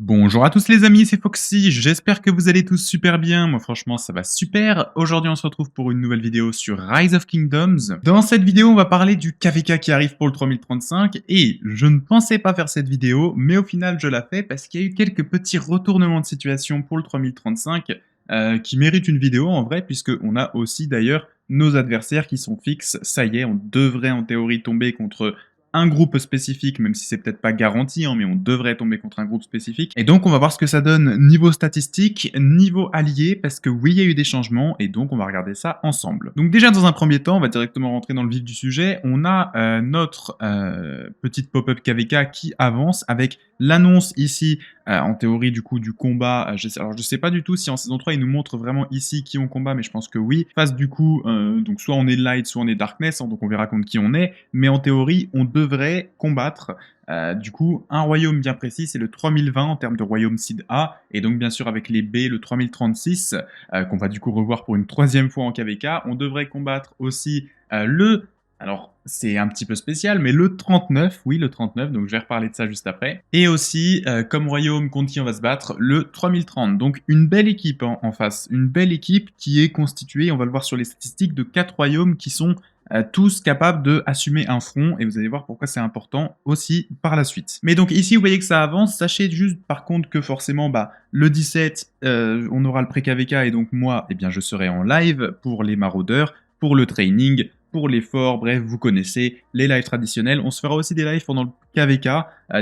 Bonjour à tous les amis, c'est Foxy, j'espère que vous allez tous super bien, moi franchement ça va super. Aujourd'hui on se retrouve pour une nouvelle vidéo sur Rise of Kingdoms. Dans cette vidéo on va parler du KVK qui arrive pour le 3035 et je ne pensais pas faire cette vidéo, mais au final je la fais parce qu'il y a eu quelques petits retournements de situation pour le 3035 qui méritent une vidéo en vrai, puisqu'on a aussi d'ailleurs nos adversaires qui sont fixes. Ça y est, on devrait en théorie tomber contre un groupe spécifique, même si c'est peut-être pas garanti, hein, mais on devrait tomber contre un groupe spécifique. Et donc on va voir ce que ça donne niveau statistique, niveau allié, parce que oui, il y a eu des changements, et donc on va regarder ça ensemble. Donc déjà dans un premier temps, on va directement rentrer dans le vif du sujet. On a notre petite pop-up KVK qui avance avec l'annonce ici, en théorie du coup du combat. Alors je sais pas du tout si en saison 3 il nous montre vraiment ici qui on combat, mais je pense que oui. Face du coup, donc soit on est Light, soit on est Darkness, hein, donc on verra contre qui on est, mais en théorie on devrait combattre du coup un royaume bien précis, c'est le 3020 en termes de royaume Seed A, et donc bien sûr avec les B, le 3036, qu'on va du coup revoir pour une troisième fois en KVK. On devrait combattre aussi alors, c'est un petit peu spécial, mais le 39, oui, le 39, donc je vais reparler de ça juste après. Et aussi, comme royaume contre qui on va se battre, le 3030. Donc, une belle équipe en face. Une belle équipe qui est constituée, on va le voir sur les statistiques, de 4 royaumes qui sont tous capables d'assumer un front, et vous allez voir pourquoi c'est important aussi par la suite. Mais donc ici, vous voyez que ça avance. Sachez juste par contre que forcément, le 17, on aura le pré-KVK, et donc moi, eh bien, je serai en live pour les maraudeurs, pour le training, pour l'effort, bref, vous connaissez les lives traditionnels. On se fera aussi des lives pendant le KVK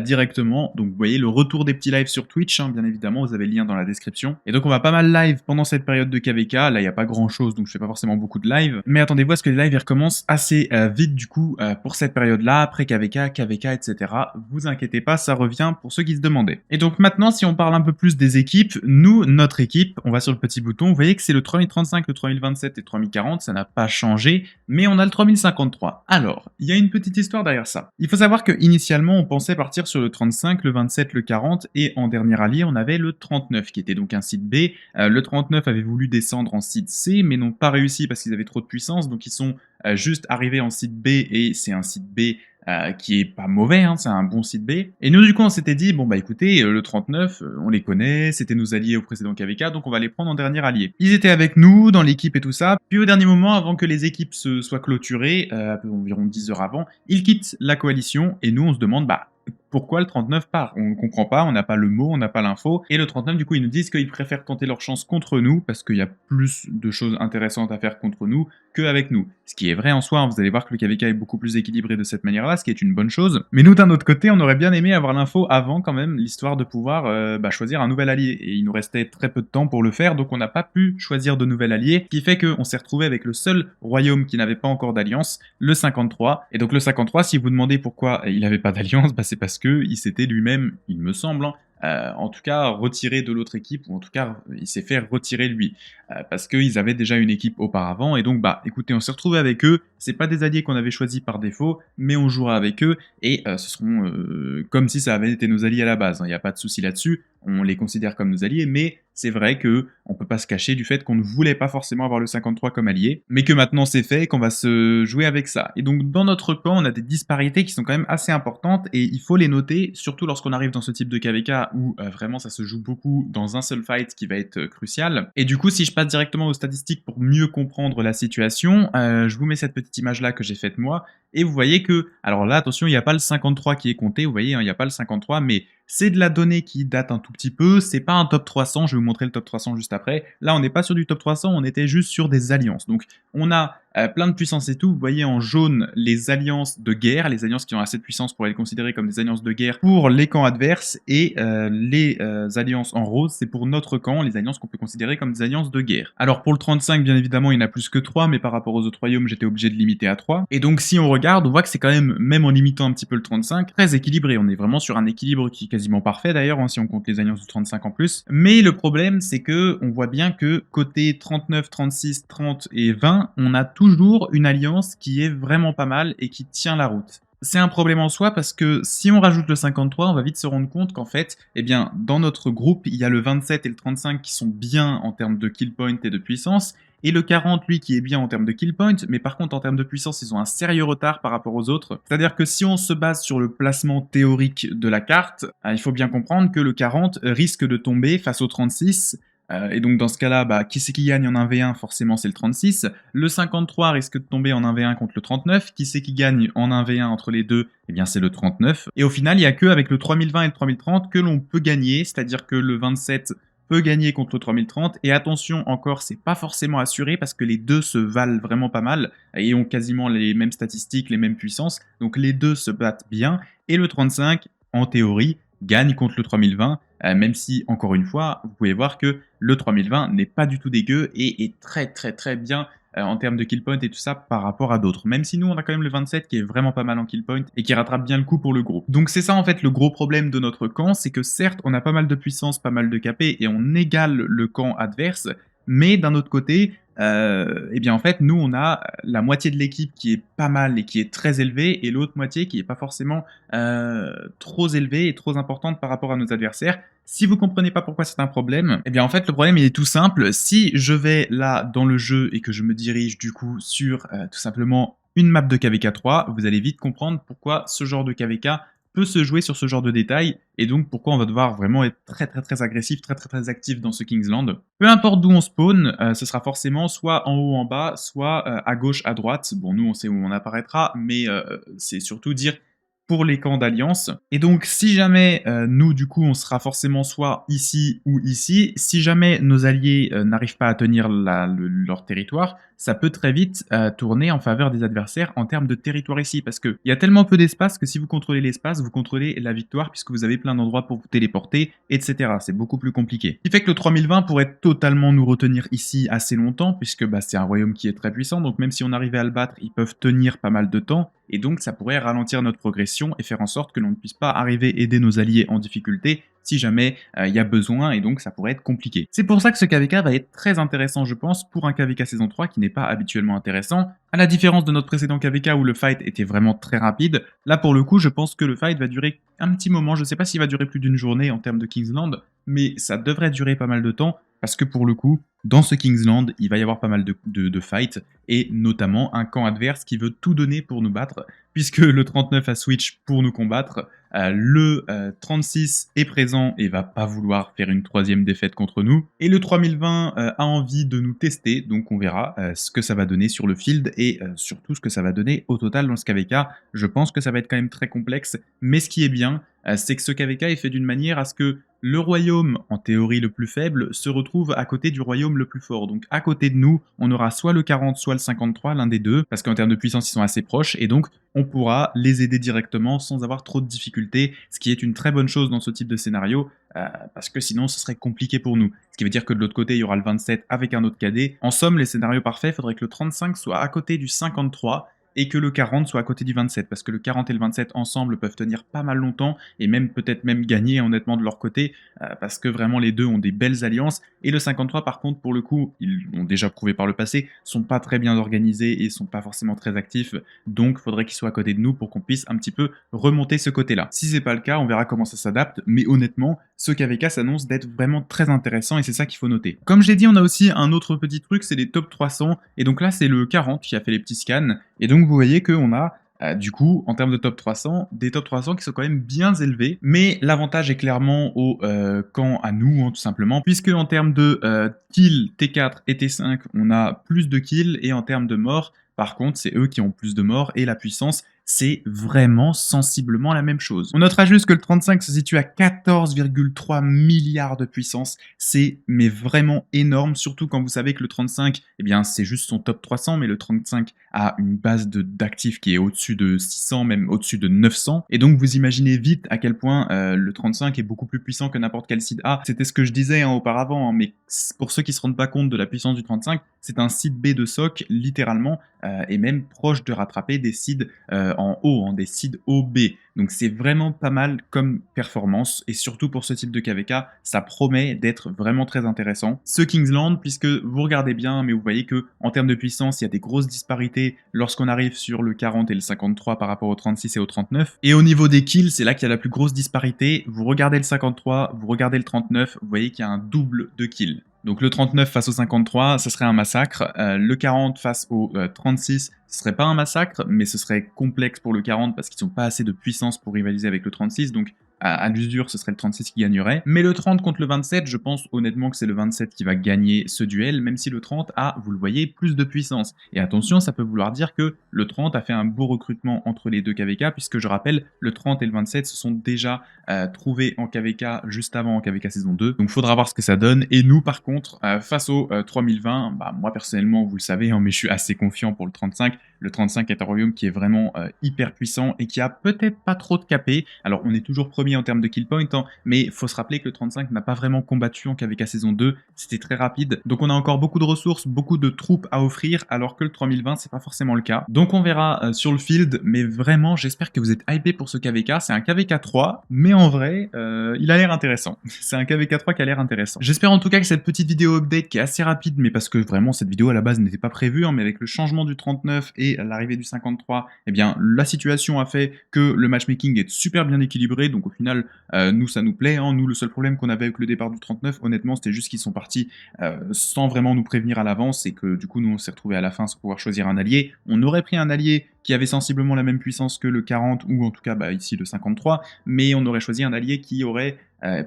directement. Donc vous voyez le retour des petits lives sur Twitch, hein, bien évidemment, vous avez le lien dans la description. Et donc on va pas mal live pendant cette période de KVK. Là, il n'y a pas grand chose, donc je fais pas forcément beaucoup de live. Mais attendez-vous à ce que les lives ils recommencent assez vite du coup pour cette période-là, après KVK, KVK, etc. Vous inquiétez pas, ça revient pour ceux qui se demandaient. Et donc maintenant, si on parle un peu plus des équipes, nous, notre équipe, on va sur le petit bouton, vous voyez que c'est le 3035, le 3027 et le 3040, ça n'a pas changé, mais on a le 3053. Alors, il y a une petite histoire derrière ça. Il faut savoir que initialement, on pensait partir sur le 35, le 27, le 40, et en dernier allié, on avait le 39, qui était donc un site B. Le 39 avait voulu descendre en site C, mais n'ont pas réussi parce qu'ils avaient trop de puissance, donc ils sont juste arrivés en site B, et c'est un site B qui est pas mauvais, hein, c'est un bon site B. Et nous, du coup, on s'était dit, bon bah écoutez, le 39, on les connaît, c'était nos alliés au précédent KVK, donc on va les prendre en dernier allié. Ils étaient avec nous, dans l'équipe et tout ça, puis au dernier moment, avant que les équipes se soient clôturées, environ 10 heures avant, ils quittent la coalition, et nous, on se demande, pourquoi le 39 part? On ne comprend pas, on n'a pas le mot, on n'a pas l'info. Et le 39, du coup, ils nous disent qu'ils préfèrent tenter leur chance contre nous, parce qu'il y a plus de choses intéressantes à faire contre nous qu'avec nous. Ce qui est vrai en soi, hein, vous allez voir que le KVK est beaucoup plus équilibré de cette manière-là, ce qui est une bonne chose. Mais nous, d'un autre côté, on aurait bien aimé avoir l'info avant quand même, l'histoire de pouvoir choisir un nouvel allié. Et il nous restait très peu de temps pour le faire, donc on n'a pas pu choisir de nouvel allié, ce qui fait qu'on s'est retrouvé avec le seul royaume qui n'avait pas encore d'alliance, le 53. Et donc le 53, si vous vous demandez pourquoi il n'avait pas d'alliance, c'est parce que il s'était lui-même, il me semble, en tout cas retiré de l'autre équipe, ou en tout cas il s'est fait retirer lui, parce qu'ils avaient déjà une équipe auparavant, et donc écoutez, on s'est retrouvé avec eux, c'est pas des alliés qu'on avait choisis par défaut, mais on jouera avec eux, et ce seront comme si ça avait été nos alliés à la base, il n'y a pas de souci là-dessus, on les considère comme nos alliés, mais c'est vrai que on peut pas se cacher du fait qu'on ne voulait pas forcément avoir le 53 comme allié, mais que maintenant c'est fait et qu'on va se jouer avec ça. Et donc dans notre camp, on a des disparités qui sont quand même assez importantes, et il faut les noter, surtout lorsqu'on arrive dans ce type de KVK où vraiment ça se joue beaucoup dans un seul fight qui va être crucial. Et du coup, si je passe directement aux statistiques pour mieux comprendre la situation, je vous mets cette petite image là que j'ai faite moi, et vous voyez que, alors là attention, il n'y a pas le 53 qui est compté, vous voyez, hein, il n'y a pas le 53, mais c'est de la donnée qui date un tout petit peu, c'est pas un top 300, je vais vous montrer le top 300 juste après. Là, on n'est pas sur du top 300, on était juste sur des alliances. Donc, on a plein de puissance et tout. Vous voyez en jaune les alliances de guerre, les alliances qui ont assez de puissance pour les considérer comme des alliances de guerre pour les camps adverses, et les alliances en rose, c'est pour notre camp, les alliances qu'on peut considérer comme des alliances de guerre. Alors pour le 35, bien évidemment, il y en a plus que 3, mais par rapport aux autres royaumes, j'étais obligé de limiter à 3. Et donc si on regarde, on voit que c'est quand même en limitant un petit peu le 35, très équilibré. On est vraiment sur un équilibre qui est quasiment parfait d'ailleurs, hein, si on compte les alliances du 35 en plus. Mais le problème, c'est que on voit bien que côté 39, 36, 30 et 20, on a toujours une alliance qui est vraiment pas mal et qui tient la route. C'est un problème en soi parce que si on rajoute le 53, on va vite se rendre compte qu'en fait, eh bien, dans notre groupe, il y a le 27 et le 35 qui sont bien en termes de kill point et de puissance, et le 40, lui, qui est bien en termes de kill point, mais par contre, en termes de puissance, ils ont un sérieux retard par rapport aux autres. C'est-à-dire que si on se base sur le placement théorique de la carte, il faut bien comprendre que le 40 risque de tomber face au 36, et donc dans ce cas-là, qui c'est qui gagne en 1v1? Forcément c'est le 36. Le 53 risque de tomber en 1v1 contre le 39. Qui c'est qui gagne en 1v1 entre les deux? Eh bien c'est le 39. Et au final, il n'y a que avec le 3020 et le 3030 que l'on peut gagner, c'est-à-dire que le 27 peut gagner contre le 3030. Et attention, encore, c'est pas forcément assuré parce que les deux se valent vraiment pas mal et ont quasiment les mêmes statistiques, les mêmes puissances. Donc les deux se battent bien. Et le 35, en théorie, gagne contre le 3020, même si, encore une fois, vous pouvez voir que le 3020 n'est pas du tout dégueu et est très bien en termes de kill point et tout ça par rapport à d'autres. Même si nous, on a quand même le 27 qui est vraiment pas mal en kill point et qui rattrape bien le coup pour le groupe. Donc c'est ça en fait le gros problème de notre camp, c'est que certes, on a pas mal de puissance, pas mal de KP et on égale le camp adverse, mais d'un autre côté, eh bien en fait, nous on a la moitié de l'équipe qui est pas mal et qui est très élevée, et l'autre moitié qui est pas forcément trop élevée et trop importante par rapport à nos adversaires. Si vous comprenez pas pourquoi c'est un problème, eh bien en fait le problème il est tout simple. Si je vais là dans le jeu et que je me dirige du coup sur tout simplement une map de KVK 3, vous allez vite comprendre pourquoi ce genre de KVK peut se jouer sur ce genre de détails, et donc pourquoi on va devoir vraiment être très agressif, très actif dans ce Kingsland. Peu importe d'où on spawn, ce sera forcément soit en haut en bas, soit à gauche, à droite. Bon, nous on sait où on apparaîtra, mais c'est surtout dire pour les camps d'alliance. Et donc si jamais nous du coup on sera forcément soit ici ou ici, si jamais nos alliés n'arrivent pas à tenir leur territoire, ça peut très vite tourner en faveur des adversaires en termes de territoire ici, parce qu'il y a tellement peu d'espace que si vous contrôlez l'espace, vous contrôlez la victoire, puisque vous avez plein d'endroits pour vous téléporter, etc. C'est beaucoup plus compliqué. Ce qui fait que le 3020 pourrait totalement nous retenir ici assez longtemps, puisque c'est un royaume qui est très puissant, donc même si on arrivait à le battre, ils peuvent tenir pas mal de temps, et donc ça pourrait ralentir notre progression et faire en sorte que l'on ne puisse pas arriver aider nos alliés en difficulté si jamais il y a besoin, et donc ça pourrait être compliqué. C'est pour ça que ce KVK va être très intéressant, je pense, pour un KVK saison 3 qui n'est pas habituellement intéressant. À la différence de notre précédent KVK où le fight était vraiment très rapide, là pour le coup je pense que le fight va durer un petit moment. Je sais pas s'il va durer plus d'une journée en termes de Kingsland, mais ça devrait durer pas mal de temps, parce que pour le coup, dans ce Kingsland, il va y avoir pas mal de fights, et notamment un camp adverse qui veut tout donner pour nous battre, puisque le 39 a switch pour nous combattre, le 36 est présent et va pas vouloir faire une troisième défaite contre nous, et le 3020 a envie de nous tester, donc on verra ce que ça va donner sur le field, et surtout ce que ça va donner au total dans ce KVK. Je pense que ça va être quand même très complexe, mais ce qui est bien, c'est que ce KVK est fait d'une manière à ce que le royaume, en théorie le plus faible, se retrouve à côté du royaume le plus fort. Donc à côté de nous, on aura soit le 40, soit le 53, l'un des deux, parce qu'en termes de puissance, ils sont assez proches, et donc on pourra les aider directement sans avoir trop de difficultés, ce qui est une très bonne chose dans ce type de scénario, parce que sinon ce serait compliqué pour nous. Ce qui veut dire que de l'autre côté, il y aura le 27 avec un autre cadet. En somme, les scénarios parfaits, il faudrait que le 35 soit à côté du 53, et que le 40 soit à côté du 27, parce que le 40 et le 27 ensemble peuvent tenir pas mal longtemps, et même peut-être même gagner honnêtement de leur côté, parce que vraiment les deux ont des belles alliances, et le 53 par contre, pour le coup, ils l'ont déjà prouvé par le passé, sont pas très bien organisés et sont pas forcément très actifs, donc faudrait qu'ils soient à côté de nous pour qu'on puisse un petit peu remonter ce côté-là. Si c'est pas le cas, on verra comment ça s'adapte, mais honnêtement, ce KVK s'annonce d'être vraiment très intéressant, et c'est ça qu'il faut noter. Comme je l'ai dit, on a aussi un autre petit truc, c'est les top 300, et donc là c'est le 40 qui a fait les petits scans, et donc vous voyez qu'on a du coup, en termes de top 300, des top 300 qui sont quand même bien élevés, mais l'avantage est clairement au camp à nous, hein, tout simplement, puisque en termes de kills T4 et T5, on a plus de kills, et en termes de morts, par contre, c'est eux qui ont plus de morts, et la puissance, c'est vraiment sensiblement la même chose. On notera juste que le 35 se situe à 14,3 milliards de puissance, c'est mais vraiment énorme, surtout quand vous savez que le 35, eh bien c'est juste son top 300, mais le 35 a une base d'actifs qui est au-dessus de 600, même au-dessus de 900, et donc vous imaginez vite à quel point le 35 est beaucoup plus puissant que n'importe quel seed A. C'était ce que je disais auparavant, hein, mais pour ceux qui se rendent pas compte de la puissance du 35, c'est un seed B de SOC, littéralement, et même proche de rattraper des seeds en haut, hein, des seeds OB. Donc c'est vraiment pas mal comme performance, et surtout pour ce type de KVK, ça promet d'être vraiment très intéressant. Ce Kingsland, puisque vous regardez bien, mais vous voyez que en termes de puissance, il y a des grosses disparités lorsqu'on arrive sur le 40 et le 53 par rapport au 36 et au 39. Et au niveau des kills, c'est là qu'il y a la plus grosse disparité. Vous regardez le 53, vous regardez le 39, vous voyez qu'il y a un double de kills. Donc le 39 face au 53, ce serait un massacre. Le 40 face au 36, ce serait pas un massacre, mais ce serait complexe pour le 40 parce qu'ils n'ont pas assez de puissance pour rivaliser avec le 36. Donc à l'usure, ce serait le 36 qui gagnerait. Mais le 30 contre le 27, je pense honnêtement que c'est le 27 qui va gagner ce duel, même si le 30 a, vous le voyez, plus de puissance. Et attention, ça peut vouloir dire que le 30 a fait un beau recrutement entre les deux KVK, puisque je rappelle, le 30 et le 27 se sont déjà trouvés en KVK juste avant en KVK saison 2. Donc faudra voir ce que ça donne. Et nous, par contre, face au 3020, bah, moi personnellement, vous le savez, hein, mais je suis assez confiant pour le 35. Le 35 est un royaume qui est vraiment hyper puissant et qui a peut-être pas trop de KP. Alors on est toujours premier en termes de kill point, hein, mais il faut se rappeler que le 35 n'a pas vraiment combattu en KVK saison 2, c'était très rapide. Donc on a encore beaucoup de ressources, beaucoup de troupes à offrir, alors que le 3020 c'est pas forcément le cas. Donc on verra sur le field, mais vraiment j'espère que vous êtes hypé pour ce KVK. C'est un KVK 3, mais en vrai il a l'air intéressant. C'est un KVK 3 qui a l'air intéressant. J'espère en tout cas que cette petite vidéo update qui est assez rapide, mais parce que vraiment cette vidéo à la base n'était pas prévue, hein, mais avec le changement du 39 et l'arrivée du 53, eh bien la situation a fait que le matchmaking est super bien équilibré, donc au final nous ça nous plaît, hein. Nous le seul problème qu'on avait avec le départ du 39, honnêtement c'était juste qu'ils sont partis sans vraiment nous prévenir à l'avance et que du coup nous on s'est retrouvés à la fin sans pouvoir choisir un allié. On aurait pris un allié qui avait sensiblement la même puissance que le 40 ou en tout cas bah, ici le 53, mais on aurait choisi un allié qui aurait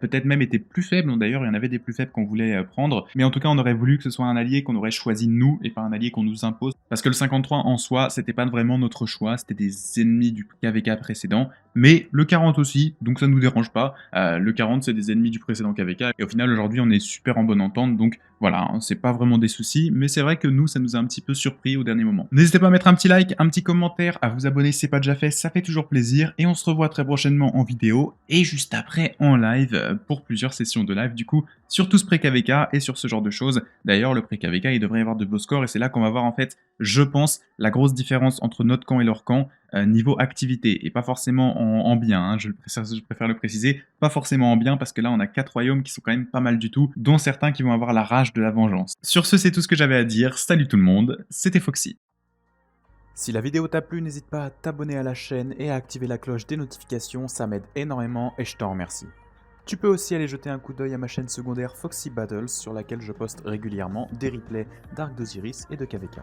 peut-être même été plus faible. D'ailleurs il y en avait des plus faibles qu'on voulait prendre, mais en tout cas on aurait voulu que ce soit un allié qu'on aurait choisi nous et pas un allié qu'on nous impose, parce que le 53 en soi c'était pas vraiment notre choix, c'était des ennemis du KVK précédent, mais le 40 aussi, donc ça nous dérange pas. Le 40 c'est des ennemis du précédent KVK et au final aujourd'hui on est super en bonne entente, donc voilà, hein, c'est pas vraiment des soucis, mais c'est vrai que nous ça nous a un petit peu surpris au dernier moment. N'hésitez pas à mettre un petit like, un petit commentaire, à vous abonner si c'est pas déjà fait, ça fait toujours plaisir, et on se revoit très prochainement en vidéo et juste après en live pour plusieurs sessions de live du coup sur tout ce pré-KVK et sur ce genre de choses. D'ailleurs le pré-KVK il devrait y avoir de beaux scores et c'est là qu'on va voir en fait, je pense, la grosse différence entre notre camp et leur camp niveau activité, et pas forcément en bien, hein, je préfère le préciser, pas forcément en bien parce que là on a 4 royaumes qui sont quand même pas mal du tout, dont certains qui vont avoir la rage de la vengeance. Sur ce c'est tout ce que j'avais à dire, salut tout le monde, c'était Foxy. Si la vidéo t'a plu, n'hésite pas à t'abonner à la chaîne et à activer la cloche des notifications, ça m'aide énormément et je t'en remercie. Tu peux aussi aller jeter un coup d'œil à ma chaîne secondaire Foxy Battles sur laquelle je poste régulièrement des replays d'Arc d'Osiris et de KVK.